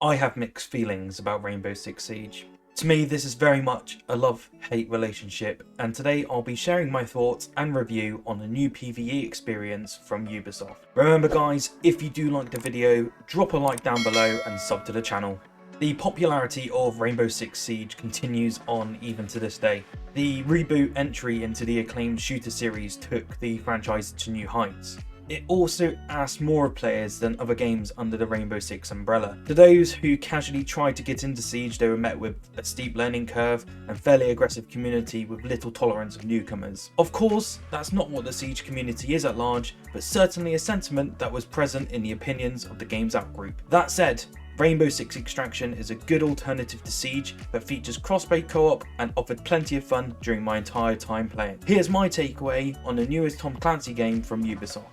I have mixed feelings about Rainbow Six Siege. To me, this is very much a love-hate relationship, and today I'll be sharing my thoughts and review on the new PVE experience from Ubisoft. Remember guys, if you do like the video, drop a like down below and sub to the channel. The popularity of Rainbow Six Siege continues on even to this day. The reboot entry into the acclaimed shooter series took the franchise to new heights. It also asked more of players than other games under the Rainbow Six umbrella. To those who casually tried to get into Siege, they were met with a steep learning curve and fairly aggressive community with little tolerance of newcomers. Of course, that's not what the Siege community is at large, but certainly a sentiment that was present in the opinions of the game's outgroup. That said, Rainbow Six Extraction is a good alternative to Siege that features crossplay co-op and offered plenty of fun during my entire time playing. Here's my takeaway on the newest Tom Clancy game from Ubisoft.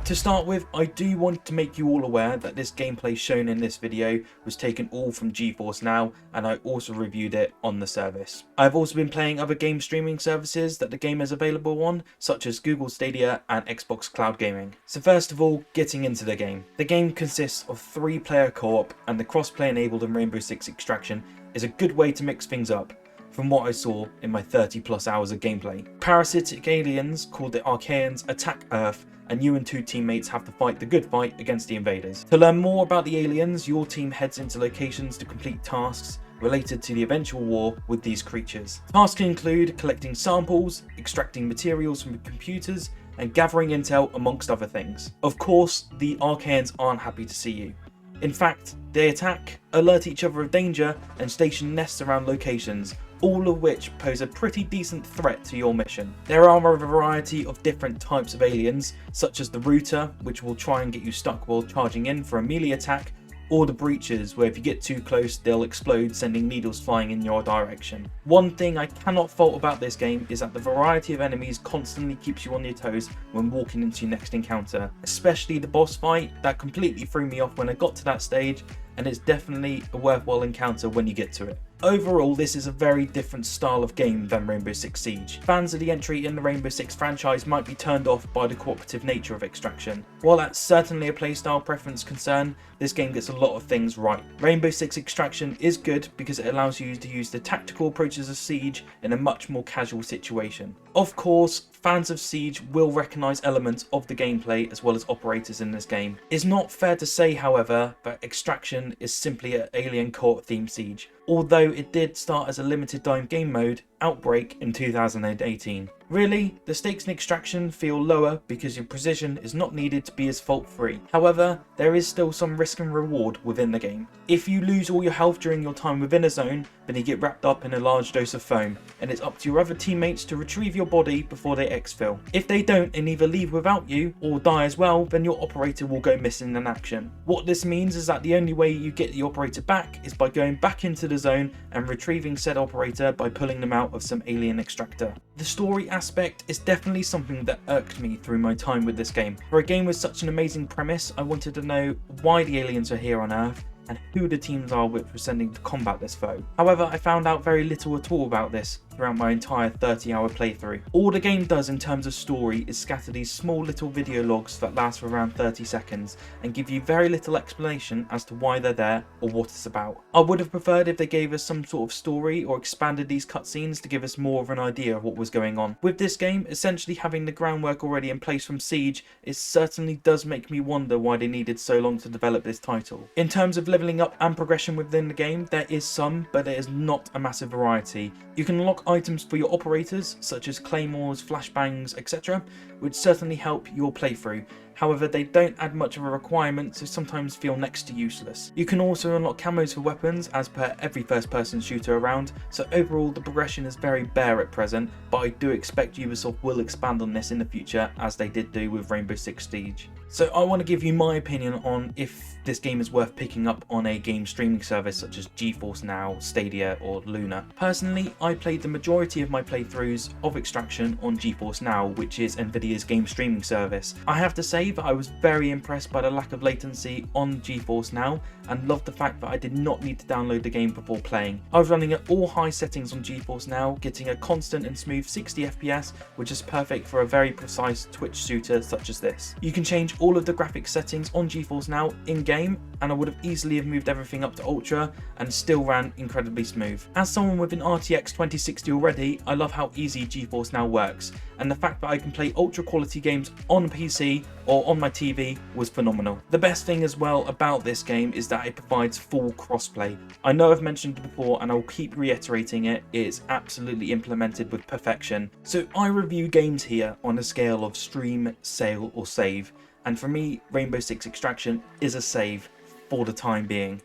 To start with, I do want to make you all aware that this gameplay shown in this video was taken all from GeForce NOW, and I also reviewed it on the service. I've also been playing other game streaming services that the game is available on, such as Google Stadia and Xbox Cloud Gaming. So first of all, getting into the game. The game consists of 3-player co-op, and the crossplay enabled in Rainbow Six Extraction is a good way to mix things up, from what I saw in my 30+ hours of gameplay. Parasitic aliens called the Archaeans attack Earth, and you and 2 teammates have to fight the good fight against the invaders. To learn more about the aliens, your team heads into locations to complete tasks related to the eventual war with these creatures. Tasks include collecting samples, extracting materials from computers, and gathering intel amongst other things. Of course, the Archaeans aren't happy to see you. In fact, they attack, alert each other of danger, and station nests around locations, all of which pose a pretty decent threat to your mission. There are a variety of different types of aliens, such as the Router, which will try and get you stuck while charging in for a melee attack, or the Breachers, where if you get too close they'll explode, sending needles flying in your direction. One thing I cannot fault about this game is that the variety of enemies constantly keeps you on your toes when walking into your next encounter, especially the boss fight. That completely threw me off when I got to that stage, and it's definitely a worthwhile encounter when you get to it. Overall, this is a very different style of game than Rainbow Six Siege. Fans of the entry in the Rainbow Six franchise might be turned off by the cooperative nature of Extraction. While that's certainly a playstyle preference concern, this game gets a lot of things right. Rainbow Six Extraction is good because it allows you to use the tactical approaches of Siege in a much more casual situation. Of course, fans of Siege will recognise elements of the gameplay as well as operators in this game. It's not fair to say, however, that Extraction is simply an alien co-op themed Siege, although it did start as a limited time game mode, Outbreak, in 2018. Really, the stakes in Extraction feel lower because your precision is not needed to be as fault free. However, there is still some risk and reward within the game. If you lose all your health during your time within a zone, then you get wrapped up in a large dose of foam, and it's up to your other teammates to retrieve your body before they exfil. If they don't and either leave without you or die as well, then your operator will go missing in action. What this means is that the only way you get the operator back is by going back into the zone and retrieving said operator by pulling them out of some alien extractor. The story aspect is definitely something that irked me through my time with this game. For a game with such an amazing premise, I wanted to know why the aliens are here on Earth and who the teams are which were sending to combat this foe. However, I found out very little at all about this throughout my entire 30-hour playthrough. All the game does in terms of story is scatter these small little video logs that last for around 30 seconds and give you very little explanation as to why they're there or what it's about. I would have preferred if they gave us some sort of story or expanded these cutscenes to give us more of an idea of what was going on. With this game essentially having the groundwork already in place from Siege, it certainly does make me wonder why they needed so long to develop this title. In terms of leveling up and progression within the game, there is some, but there is not a massive variety. You can unlock items for your operators, such as claymores, flashbangs, etc., which certainly help your playthrough. However, they don't add much of a requirement, so sometimes feel next to useless. You can also unlock camos for weapons as per every first-person shooter around, so overall the progression is very bare at present, but I do expect Ubisoft will expand on this in the future as they did do with Rainbow Six Siege. So I want to give you my opinion on if this game is worth picking up on a game streaming service such as GeForce NOW, Stadia or Luna. Personally, I played the majority of my playthroughs of Extraction on GeForce NOW, which is Nvidia's game streaming service. I have to say that I was very impressed by the lack of latency on GeForce NOW and loved the fact that I did not need to download the game before playing. I was running at all high settings on GeForce NOW, getting a constant and smooth 60 FPS, which is perfect for a very precise Twitch shooter such as this. You can change all of the graphics settings on GeForce Now in-game, and I would have easily have moved everything up to Ultra and still ran incredibly smooth. As someone with an RTX 2060 already, I love how easy GeForce Now works, and the fact that I can play ultra quality games on PC or on my TV was phenomenal. The best thing as well about this game is that it provides full crossplay. I know I've mentioned it before and I'll keep reiterating it, it's absolutely implemented with perfection. So I review games here on a scale of stream, sale or save, and for me Rainbow Six Extraction is a save for the time being.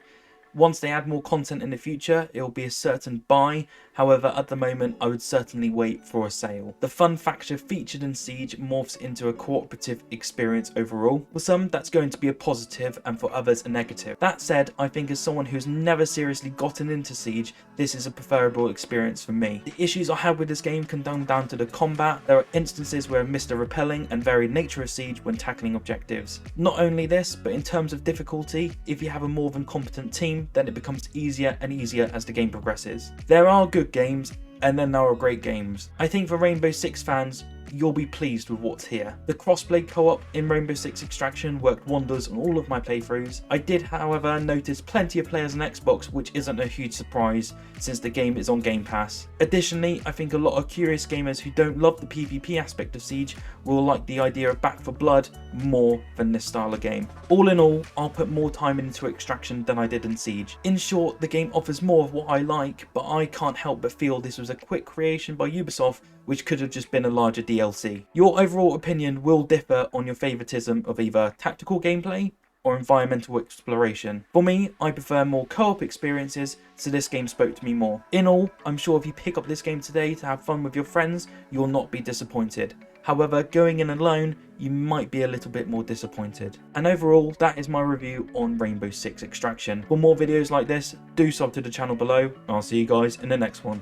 Once they add more content in the future, it will be a certain buy. However, at the moment, I would certainly wait for a sale. The fun factor featured in Siege morphs into a cooperative experience overall. For some, that's going to be a positive, and for others, a negative. That said, I think as someone who's never seriously gotten into Siege, this is a preferable experience for me. The issues I have with this game can come down to the combat. There are instances where I missed the repelling and varied nature of Siege when tackling objectives. Not only this, but in terms of difficulty, if you have a more than competent team, then it becomes easier and easier as the game progresses. There are good games, and then there are great games. I think for Rainbow Six fans, you'll be pleased with what's here. The crossplay co-op in Rainbow Six Extraction worked wonders on all of my playthroughs. I did, however, notice plenty of players on Xbox, which isn't a huge surprise since the game is on Game Pass. Additionally, I think a lot of curious gamers who don't love the PvP aspect of Siege will like the idea of Back 4 Blood more than this style of game. All in all, I'll put more time into Extraction than I did in Siege. In short, the game offers more of what I like, but I can't help but feel this was a quick creation by Ubisoft which could have just been a larger DLC. Your overall opinion will differ on your favoritism of either tactical gameplay or environmental exploration. For me, I prefer more co-op experiences, so this game spoke to me more. In all, I'm sure if you pick up this game today to have fun with your friends, you'll not be disappointed. However, going in alone, you might be a little bit more disappointed. And overall, that is my review on Rainbow Six Extraction. For more videos like this, do sub to the channel below, and I'll see you guys in the next one.